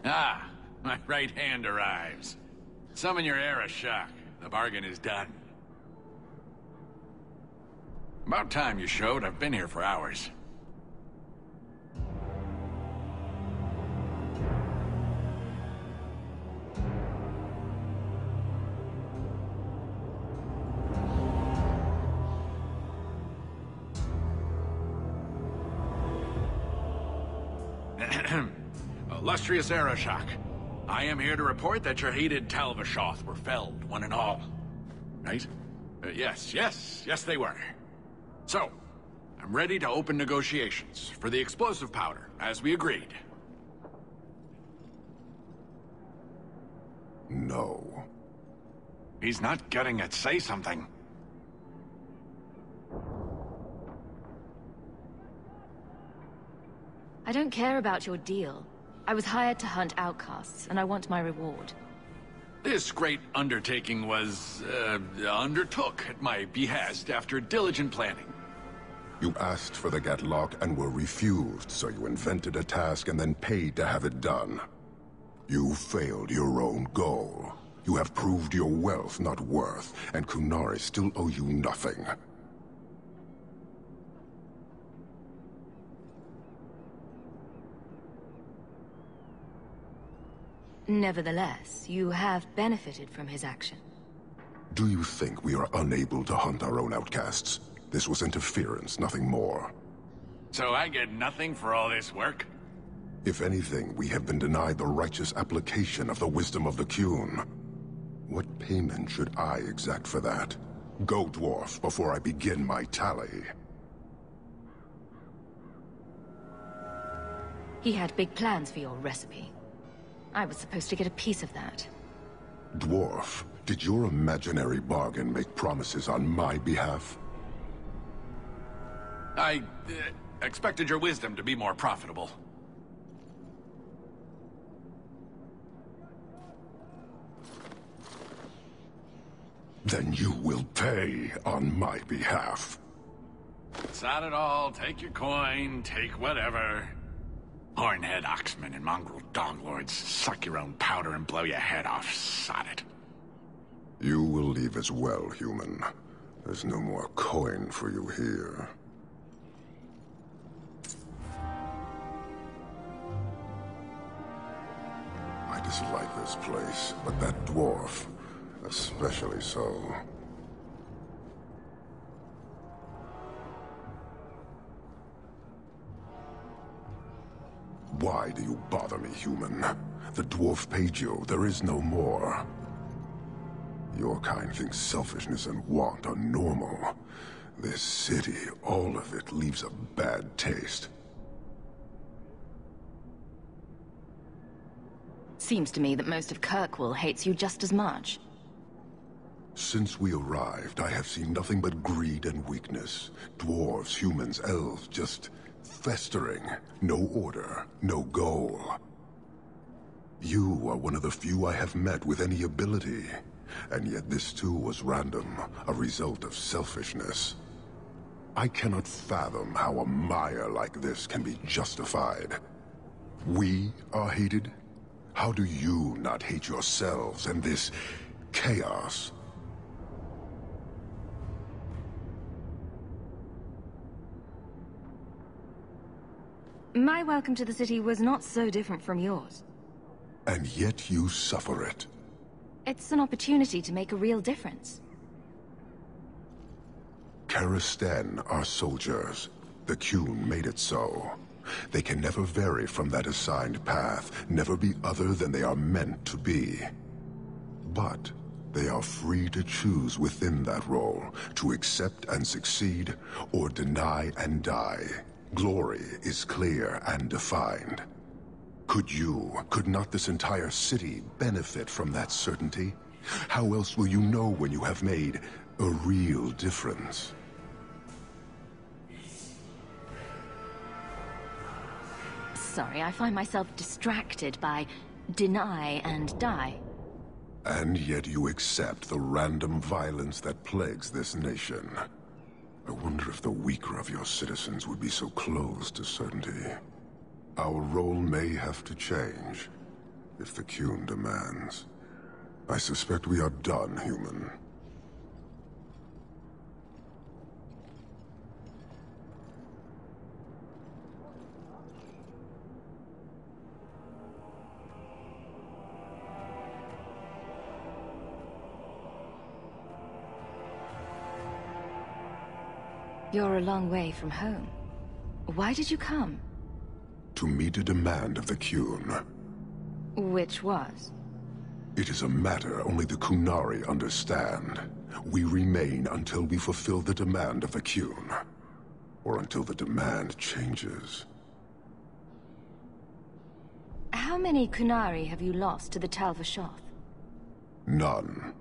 Ah, my right hand arrives. Summon your Arishok. The bargain is done. About time you showed. I've been here for hours. Illustrious Arishok, I am here to report that your hated Talvashoth were felled, one and all. Right? Yes, they were. So, I'm ready to open negotiations for the explosive powder, as we agreed. No. He's not getting it. Say something. I don't care about your deal. I was hired to hunt outcasts, and I want my reward. This great undertaking was, undertook at my behest after diligent planning. You asked for the Gatlock and were refused, so you invented a task and then paid to have it done. You failed your own goal. You have proved your wealth not worth, and Kunari still owe you nothing. Nevertheless, you have benefited from his action. Do you think we are unable to hunt our own outcasts? This was interference, nothing more. So I get nothing for all this work? If anything, we have been denied the righteous application of the wisdom of the Qun. What payment should I exact for that? Go, dwarf, before I begin my tally. He had big plans for your recipe. I was supposed to get a piece of that. Dwarf, did your imaginary bargain make promises on my behalf? I expected your wisdom to be more profitable. Then you will pay on my behalf. It's not at all. Take your coin, take whatever. Hornhead oxmen and mongrel donglords, suck your own powder and blow your head off, sod it. You will leave as well, human. There's no more coin for you here. I dislike this place, but that dwarf, especially so. Why do you bother me, human? The dwarf paid you. There is no more. Your kind thinks selfishness and want are normal. This city, all of it, leaves a bad taste. Seems to me that most of Kirkwoll hates you just as much. Since we arrived, I have seen nothing but greed and weakness. Dwarves, humans, elves, just festering. No order, no goal. You are one of the few I have met with any ability. And yet this too was random, a result of selfishness. I cannot fathom how a mire like this can be justified. We are hated? How do you not hate yourselves and this chaos? My welcome to the city was not so different from yours. And yet you suffer it. It's an opportunity to make a real difference. Karastan are soldiers. The Qun made it so. They can never vary from that assigned path, never be other than they are meant to be. But they are free to choose within that role, to accept and succeed, or deny and die. Glory is clear and defined. Could not this entire city benefit from that certainty? How else will you know when you have made a real difference? Sorry, I find myself distracted by deny and die. And yet you accept the random violence that plagues this nation. I wonder if the weaker of your citizens would be so close to certainty. Our role may have to change. if the Qun demands. I suspect we are done, human. You're a long way from home. Why did you come? To meet a demand of the Qun. Which was? It is a matter only the Kunari understand. We remain until we fulfill the demand of the Qun. Or until the demand changes. How many Kunari have you lost to the Tal-Vashoth? None.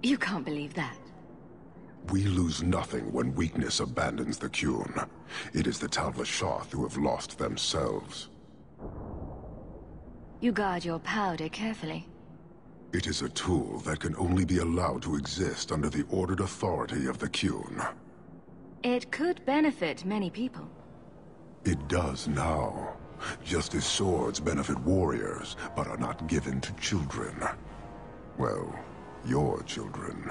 You can't believe that. We lose nothing when weakness abandons the Qun. It is the Tal-Vashoth who have lost themselves. You guard your powder carefully. It is a tool that can only be allowed to exist under the ordered authority of the Qun. It could benefit many people. It does now. Just as swords benefit warriors, but are not given to children. Well, your children.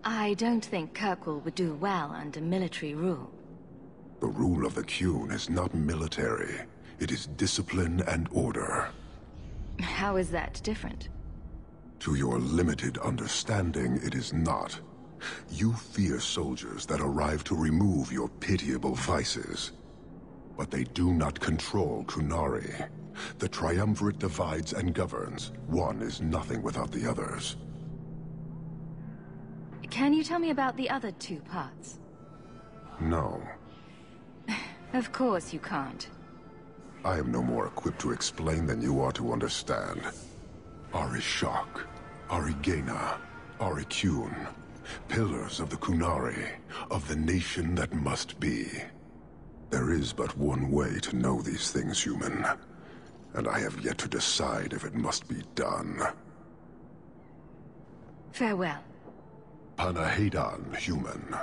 I don't think Kirkwoll would do well under military rule. The rule of the Qun is not military. It is discipline and order. How is that different? To your limited understanding, it is not. You fear soldiers that arrive to remove your pitiable vices. But they do not control Kunari. The Triumvirate divides and governs. One is nothing without the others. Can you tell me about the other two parts? No. Of course you can't. I am no more equipped to explain than you are to understand. Arishok, Arigena, Arikyun, pillars of the Kunari, of the nation that must be. There is but one way to know these things, human. And I have yet to decide if it must be done. Farewell. Panahedan, human.